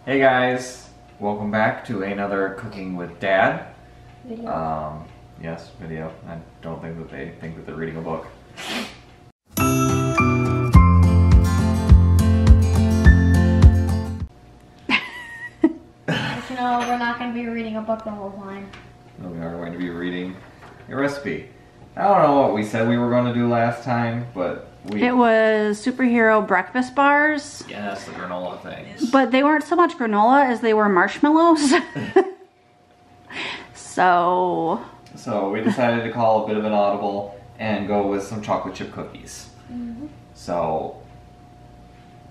Hey guys, welcome back to another Cooking with Dad Video. Yes, video. I don't think that they think that they're reading a book. But you know, we're not going to be reading a book the whole time. No, we are going to be reading a recipe. I don't know what we said we were going to do last time, but It was superhero breakfast bars. Yes, the granola things. But they weren't so much granola as they were marshmallows. So we decided to call a bit of an audible and go with some chocolate chip cookies. Mm-hmm. So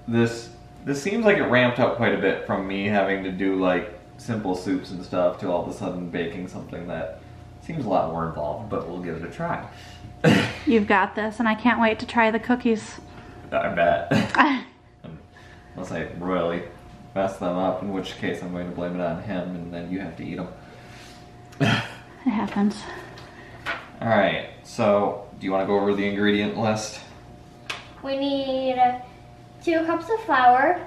this seems like it ramped up quite a bit from me having to do like simple soups and stuff to all of a sudden baking something that seems a lot more involved, but we'll give it a try. you've got this, and I can't wait to try the cookies. I bet. Unless I royally mess them up, in which case I'm going to blame it on him and then you have to eat them. It happens. Alright, so do you want to go over the ingredient list? We need 2 cups of flour,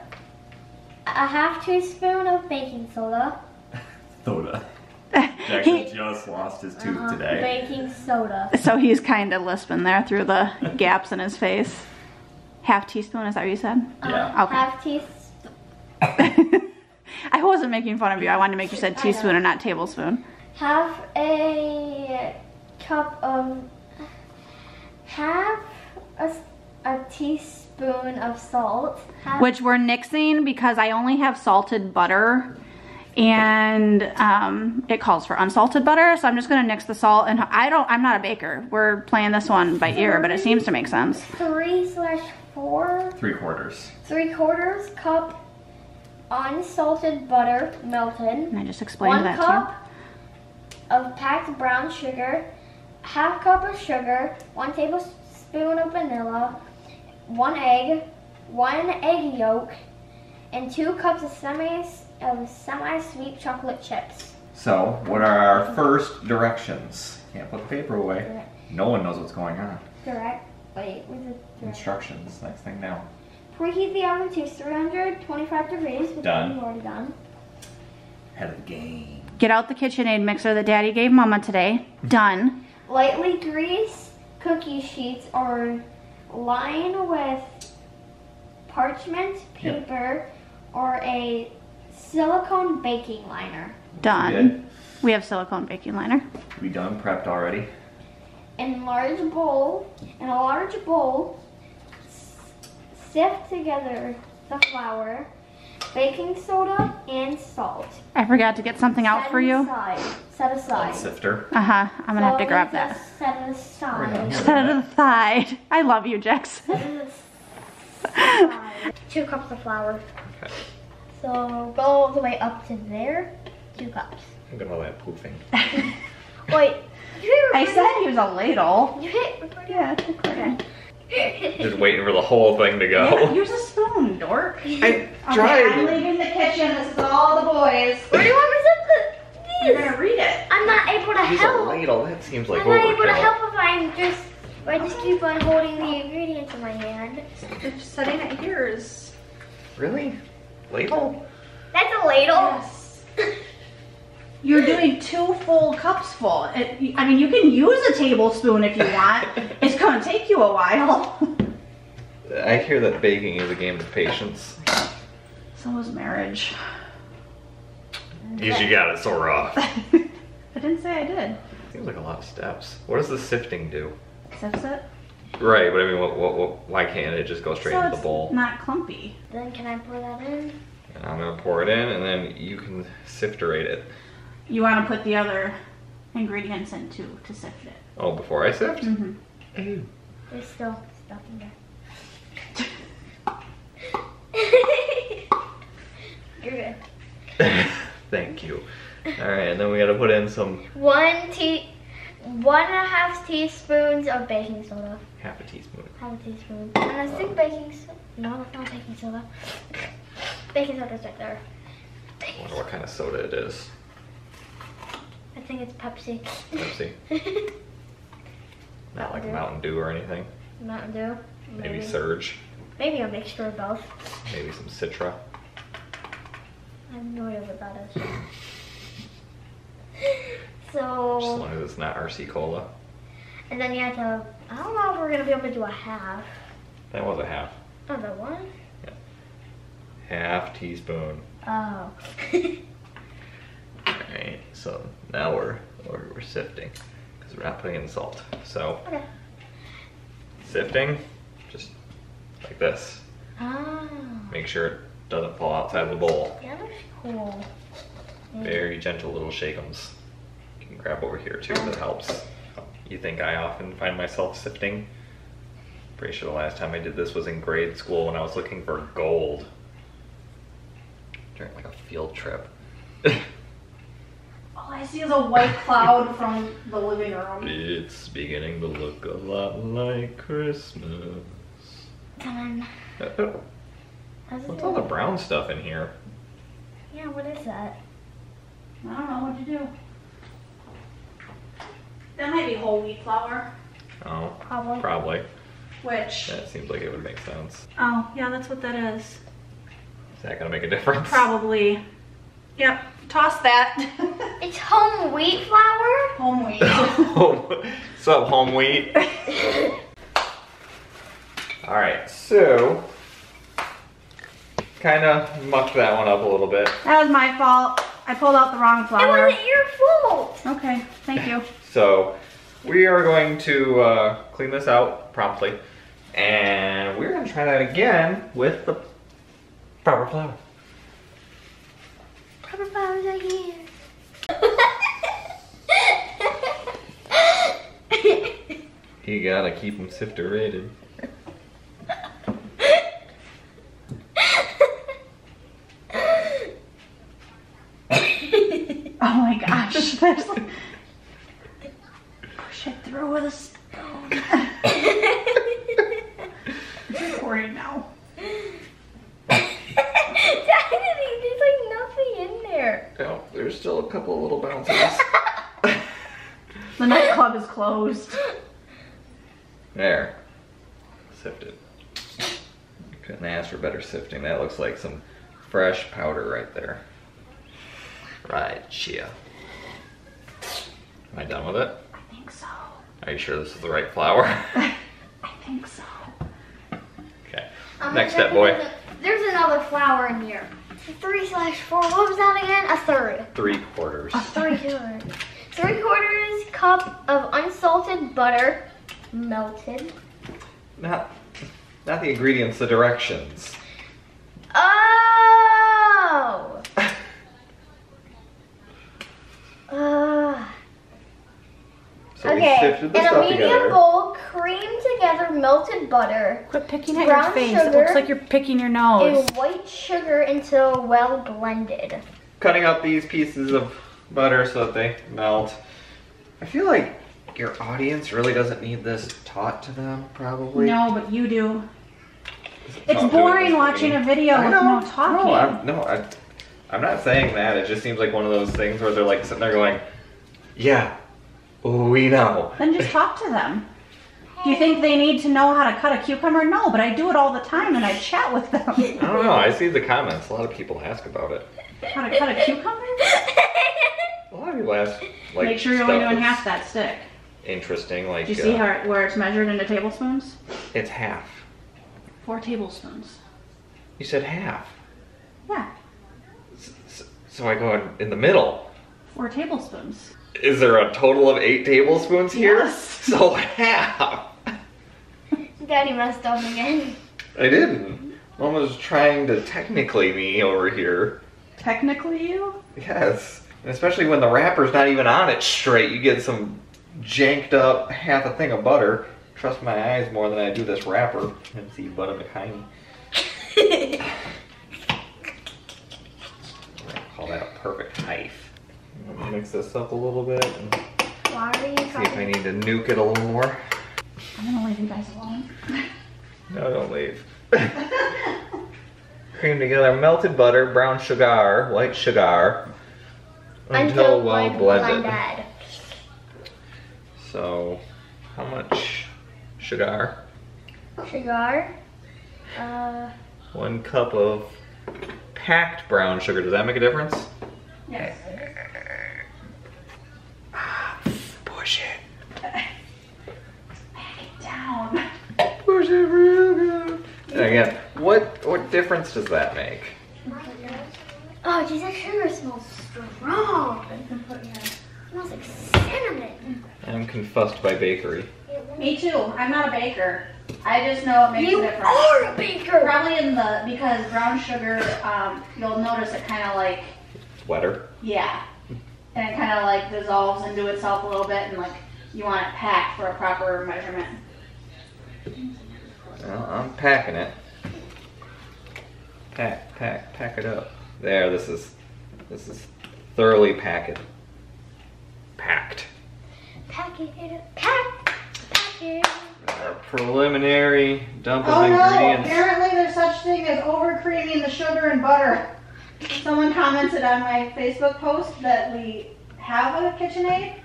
a half teaspoon of baking soda. Soda. Jackson just lost his tooth today. Baking soda. So he's kind of lisping there through the gaps in his face. Half teaspoon, is that what you said? Yeah. Okay. Half teaspoon. I wasn't making fun of you. I wanted to make you said teaspoon and not tablespoon. Half a teaspoon of salt. Which we're nixing because I only have salted butter. And it calls for unsalted butter, so I'm just gonna nix the salt. And I'm not a baker. We're playing this one by ear, but it seems to make sense. 3/4. 3/4. 3/4 cup unsalted butter, melted. And I just explained 1 that cup of packed brown sugar, half cup of sugar, 1 tablespoon of vanilla, 1 egg, 1 egg yolk, and 2 cups of semi-sweet chocolate chips. So, what are our first directions? Can't put the paper away. Direct. No one knows what's going on. Wait, where's the direct? Instructions, next thing now. Preheat the oven to 325 degrees, which Done. we've already done. Head of the game. too. Get out the KitchenAid mixer that Daddy gave Mama today. Done. Lightly grease cookie sheets or line with parchment paper or a silicone baking liner. Done. Good. We have silicone baking liner. We done prepped already. In a large bowl, sift together the flour, baking soda, and salt. I forgot to get something out for you. Set aside. Sifter. Uh-huh. I'm gonna have to So grab we that. just set it aside. Right on. Set it aside. I love you, Jackson. Set it aside. 2 cups of flour. Okay. So go all the way up to there. 2 cups. I'm gonna let poofing. Wait. I said he was a ladle. You hit record. Yeah, it's recording. Just waiting for the whole thing to go. Yeah, use a spoon, dork. I Okay, I'm tried. leaving the kitchen. This is all the boys. Where do you want me to set You're this? gonna read it. I'm not able to Use a help. ladle. That seems like I'm not able to overkill. help if I just keep on holding the ingredients in my hand. They're setting it yours. Really? Ladle? That's a ladle. Yes. You're doing 2 full cups full. I mean, you can use a tablespoon if you want. It's gonna take you a while. I hear that baking is a game of patience. So is marriage. You got it so rough. I didn't say I did. Seems like a lot of steps. What does the sifting do? Sifts it. Right, but I mean, why can't it just go straight So into the it's bowl? not clumpy. Then can I pour that in? And I'm gonna pour it in, and then you can sifterate it. You want to put the other ingredients in too to sift it. Oh, before I sift? Mm-hmm. Ew. There's still stuff in there. You're good. Thank you. All right, and then we gotta put in some 1.5 teaspoons of baking soda. half a teaspoon. Half a teaspoon. And I think baking soda. No, that's not baking soda. Baking soda's right there. I wonder what kind of soda it is. I think it's Pepsi. Pepsi. Not like Mountain Dew or anything. Mountain Dew. Maybe Surge. Maybe a mixture of both. Maybe some Citra. have no idea what that is. Just as So, long as it's not RC Cola. and then you have to, I don't know if we're gonna be able to do a half. That was a half. Oh, the one? Half teaspoon. Oh. Alright, so now we're sifting. Because we're not putting in salt. So, Okay. sifting, just like this. Oh. Make sure it doesn't fall outside the bowl. Yeah, that's cool. Very gentle little shake'ems. You can grab over here too, that helps. You think I often find myself sifting? Pretty sure the last time I did this was in grade school when I was looking for gold. During like a field trip. All I see is a white cloud from the living room. It's beginning to look a lot like Christmas. Done. What's all the brown stuff in here? Yeah, what is that? I don't know what to do. That might be whole wheat flour. Oh, Probably. probably. Which? That seems like it would make sense. Oh, yeah, that's what that is. Is that gonna make a difference? Probably. Yep. Toss that. It's home wheat flour? Home wheat. What's up, home wheat? Alright, so kind of mucked that one up a little bit. That was my fault. I pulled out the wrong It flour. wasn't your fault. Okay, thank you. So we are going to clean this out promptly, and we're going to try that again with the proper flour. Proper flowers are here. You gotta keep them sifter rated. Oh my gosh. There's like... Push it through with a spoon. It's recording now. There's like nothing in there. Oh, there's still a couple little bounces. The nightclub is closed. There. Sifted. Couldn't ask for better sifting. That looks like some fresh powder right there. Right, chia. Am I done with it? I think so. Are you sure this is the right flour? I think so. Okay. Next step, boy. There's another flour in here. 3/4. What was that again? A third. 3/4. 3/4. 3/4 cup of unsalted butter, melted. Not the ingredients, the directions. Oh. So we Okay. sifted the In a stuff medium together. bowl, cream together melted butter. Quit picking at Brown your face. sugar It looks like you're picking your nose. And white sugar until well blended. Cutting out these pieces of butter so that they melt. I feel like your audience really doesn't need this taught to them, probably. No, but you do. Taught It's to boring them. watching a video I with know. no talking. I'm not saying that. It just seems like one of those things where they're like sitting there going, yeah, we know. Then just talk to them. Do you think they need to know how to cut a cucumber? No, but I do it all the time and I chat with them. I don't know. I see the comments. A lot of people ask about it. How to cut a cucumber? A lot of people ask, like, Make sure you're only stuff doing that's half that stick. interesting. Like, Do you see where it's measured into tablespoons? it's half. 4 tablespoons. You said half. Yeah, So I go in the middle. 4 tablespoons. Is there a total of 8 tablespoons here? Yes. So half. Daddy messed up again. I didn't. Mom was trying to technically me over here. Technically you? Yes. And especially when the wrapper's not even on it straight. You get some janked up half a thing of butter. Trust my eyes more than I do this wrapper. And see butter behind me. Call that a perfect knife. I'm gonna mix this up a little bit and Why are you see if I trying? need to nuke it a little more. I'm gonna leave you guys alone. No, don't leave. Cream together melted butter, brown sugar, white sugar, until well blended. So, how much sugar? Sugar. 1 cup of packed brown sugar. Does that make a difference? Yes. Push it. Back it down. Push it real good. And again, what difference does that make? Oh, geez, that sugar smells strong. It smells like cinnamon. I'm confussed by bakery. Me too. I'm not a baker. I just know it makes You a difference. are a baker. Probably because brown sugar, you'll notice it kind of like, It's wetter. yeah. And it kind of like dissolves into itself a little bit, and like you want it packed for a proper measurement. Well, I'm packing it. Pack it up. There, this is thoroughly packed. Pack it. Pack it. Our preliminary dump of Oh no! ingredients. Apparently there's such thing as over creaming the sugar and butter. Someone commented on my Facebook post that we have a KitchenAid.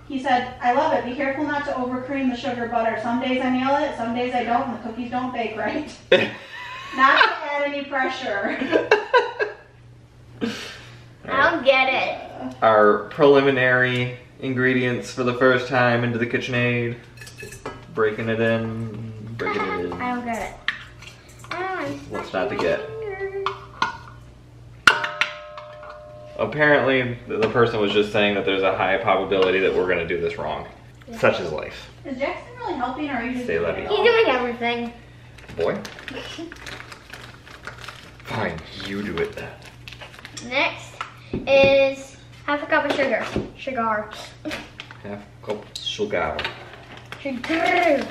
He said, I love it. Be careful not to over cream the sugar butter. Some days I nail it, some days I don't, and the cookies don't bake right. Not to add any pressure. I don't get it. Our preliminary ingredients for the first time into the KitchenAid. Breaking it in. I don't get it. What's not to get? Apparently, the person was just saying that there's a high probability that we're going to do this wrong. Yeah. Such is life. Is Jackson really helping, or are you just Stay doing levy. it He's all? doing everything. Boy. Fine, you do it then. Next is half a cup of sugar. Sugar. Half cup sugar. Sugar.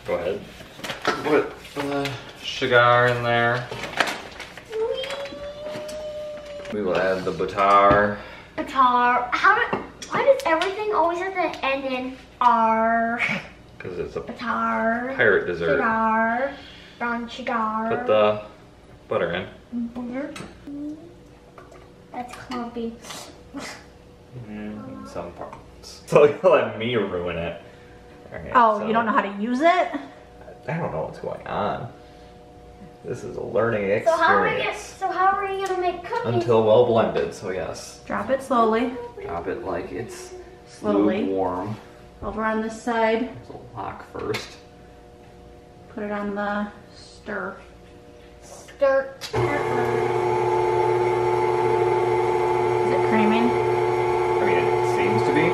Go ahead. Put the sugar in there. We will add the butter. Guitar. Why does everything always have to end in R? Because it's a Guitar. pirate dessert. Sugar. Brown sugar. Put the butter in. Butter. That's clumpy. Some parts. So you'll let me ruin it. Alright, Oh, so you don't know how to use it? I don't know what's going on. This is a learning experience. So how are you gonna make cookies? Until well blended, so yes. Drop it slowly. Drop it like it's Slowly. lukewarm. Over on this side. So lock first. Put it on the stir. Stir. Is it creaming? I mean, it seems to be.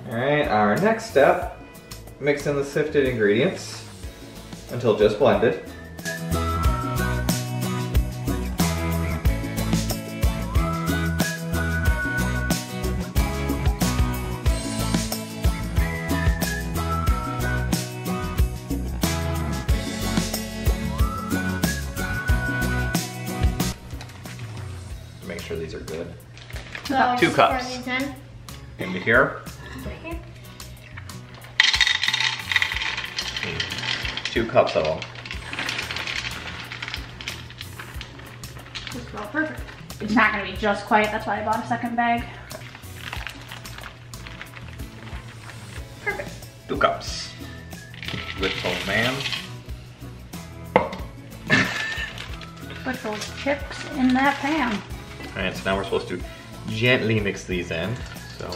Alright, our next step, mix in the sifted ingredients until just blended. Make sure these are good. So 2 cups. starting 10. Into here. Right here. 2 cups of them. Just about perfect. It's not gonna be just quite, that's why I bought a second bag. Perfect. 2 cups. Little man. Put those chips in that pan. Alright, so now we're supposed to gently mix these in. So,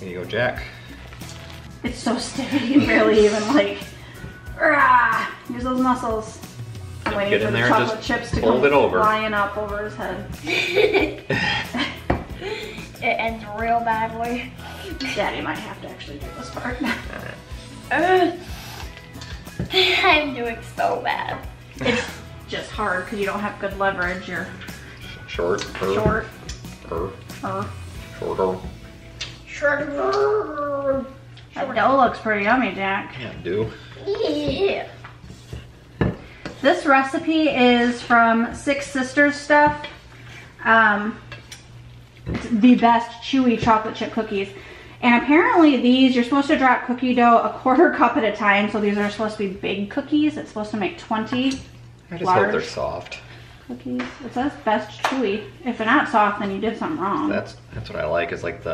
here you go, Jack. It's so stiff, you can barely even like, rah, use those muscles. I'm waiting Get for in the there and chocolate just chips to fold come it over. flying up over his head. It ends real badly. Daddy might have to actually do this part. I'm doing so bad. It's just hard because you don't have good leverage. You're Short. short. Shorter. That dough looks pretty yummy, Jack. Yeah, do. Yeah. This recipe is from Six Sisters stuff. It's the best chewy chocolate chip cookies. And apparently these, you're supposed to drop cookie dough a 1/4 cup at a time. So these are supposed to be big cookies. It's supposed to make 20 I just large hope they're soft. cookies. It says best chewy. If they're not soft, then you did something wrong. That's what I like, is like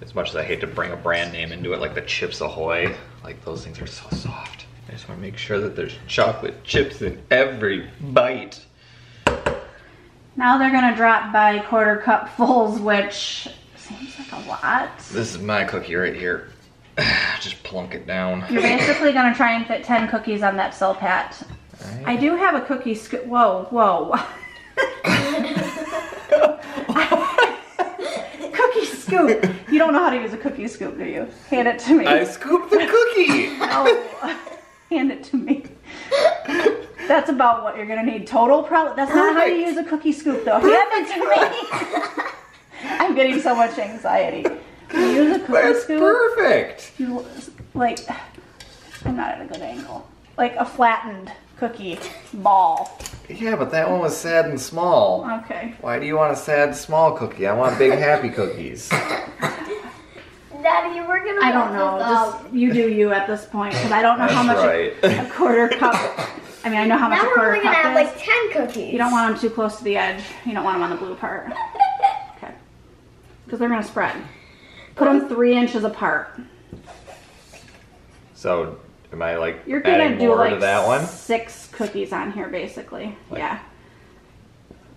as much as I hate to bring a brand name into it, like the Chips Ahoy, like those things are so soft. I just want to make sure that there's chocolate chips in every bite. Now they're gonna drop by 1/4 cup fulls, which seems like a lot. This is my cookie right here. Just plunk it down. You're basically gonna try and fit 10 cookies on that Silpat. Right. I do have a cookie scoop. Whoa, whoa. Cookie scoop. You don't know how to use a cookie scoop, do you? Hand it to me. I scooped the cookie! Oh, hand it to me. That's about what you're gonna need. Total probably. That's not how you use a cookie scoop, though. Hand it to me. I'm getting so much anxiety. You use a cookie That's scoop. perfect! You like. I'm not at a good angle. Like a flattened cookie ball. Yeah, but that one was sad and small. Okay. Why do you want a sad, small cookie? I want big, happy cookies. Daddy, we're gonna. I don't know. Just you do you at this point, because I don't know how much right. a 1/4 cup. I mean, I know how much Now a we're 1/4 only gonna cup have is. like 10 cookies. You don't want them too close to the edge. You don't want them on the blue part. Okay. Because they're gonna spread. Put them 3 inches apart. So, am I like You're gonna adding do more like to that one? 6 cookies on here, basically. Yeah.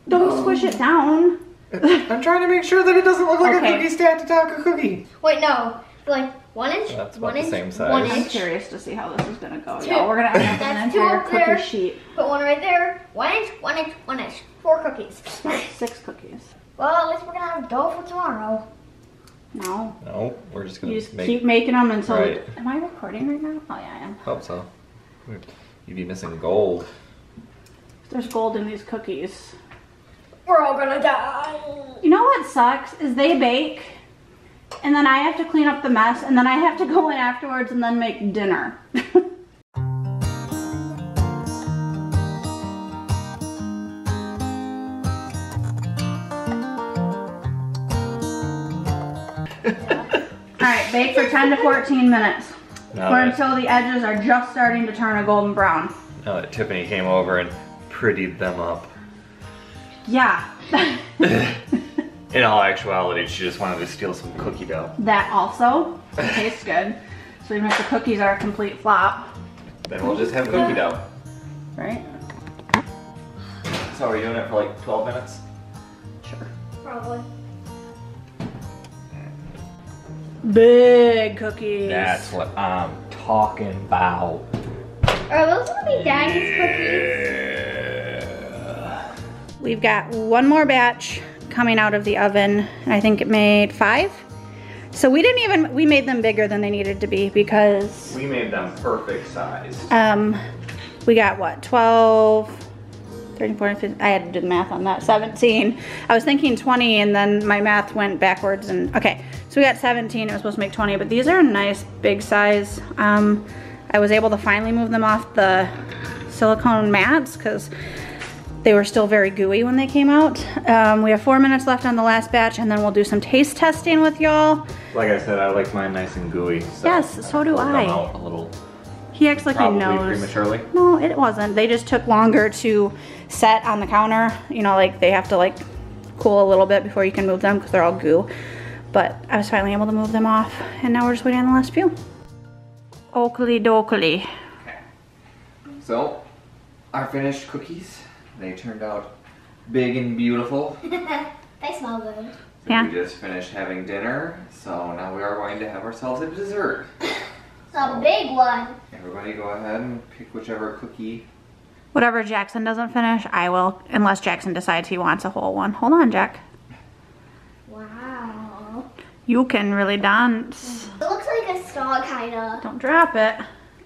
Don't squish it down. I'm trying to make sure that it doesn't look like Okay. a cookie stacked atop a cookie. Wait, no. Like 1 inch. That's about 1 the inch. same size. 1 I'm inch. curious to see how this is gonna go. 2. Yeah, we're gonna end up with an That's 2 entire up there. cookie sheet. Put one right there. 1 inch. 1 inch. 1 inch. 4 cookies. 6 cookies. Well, at least we're gonna have dough for tomorrow. No. No, we're just gonna You just make. keep making them until. Right. Am I recording right now? Oh yeah, I am. Hope so. You'd be missing gold. There's gold in these cookies. We're all gonna die. You know what sucks is they bake, and then I have to clean up the mess, and then I have to go in afterwards and then make dinner. Alright, bake for 10 to 14 minutes. Now Or that, until the edges are just starting to turn a golden brown. now that Tiffany came over and prettied them up. Yeah. In all actuality, she just wanted to steal some cookie dough. That also tastes good. So even if the cookies are a complete flop, Then we'll just have cookie dough. right? So are you doing it for like 12 minutes? Sure. Probably. Big cookies. That's what I'm talking about. Are those gonna be Daddy's Yeah. We've got one more batch coming out of the oven. I think it made 5. So we made them bigger than they needed to be because We made them perfect size. we got what, 12, 13, 14, 15, I had to do the math on that, 17. I was thinking 20 and then my math went backwards and, okay. So we got 17, it was supposed to make 20, but these are a nice big size. I was able to finally move them off the silicone mats because they were still very gooey when they came out. We have 4 minutes left on the last batch and then we'll do some taste testing with y'all. Like I said, I like mine nice and gooey. So Yes, so do pulled them I. out a little He acts like he probably knows. prematurely. No, it wasn't. They just took longer to set on the counter. You know, like they have to like cool a little bit before you can move them because they're all goo. But I was finally able to move them off and now we're just waiting on the last few. Oakley dokley. Okay. So, our finished cookies, they turned out big and beautiful. They smell good. Yeah. We just finished having dinner, so now we are going to have ourselves a dessert. A big one. Everybody go ahead and pick whichever cookie. Whatever Jackson doesn't finish, I will, unless Jackson decides he wants a whole one. Hold on, Jack. Wow. You can really dance. It looks like a star, kinda. Don't drop it.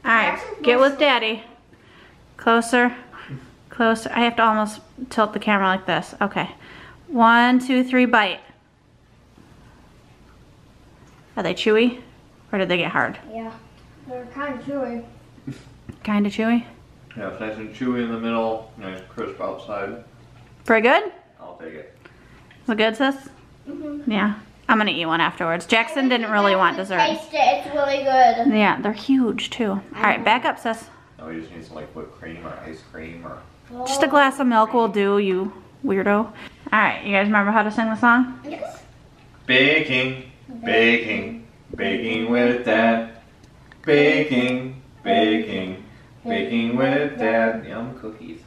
All right, get with Daddy. Closer, closer. I have to almost tilt the camera like this. Okay. 1, 2, 3, bite. Are they chewy? Or did they get hard? Yeah, they're kind of chewy. Kind of chewy? Yeah, it's nice and chewy in the middle, nice crisp outside. Pretty good? I'll take it. Is it good, sis? Mm-hmm. Yeah. I'm gonna eat one afterwards. Jackson didn't really want dessert. Taste it, it's really good. Yeah, they're huge too. Alright, back up, sis. Oh, we just need some like whipped cream or ice cream or... Just a glass of milk will do, you weirdo. Alright, you guys remember how to sing the song? Yes. Baking, baking, baking with Dad. Baking, baking, baking with Dad. Yum cookies.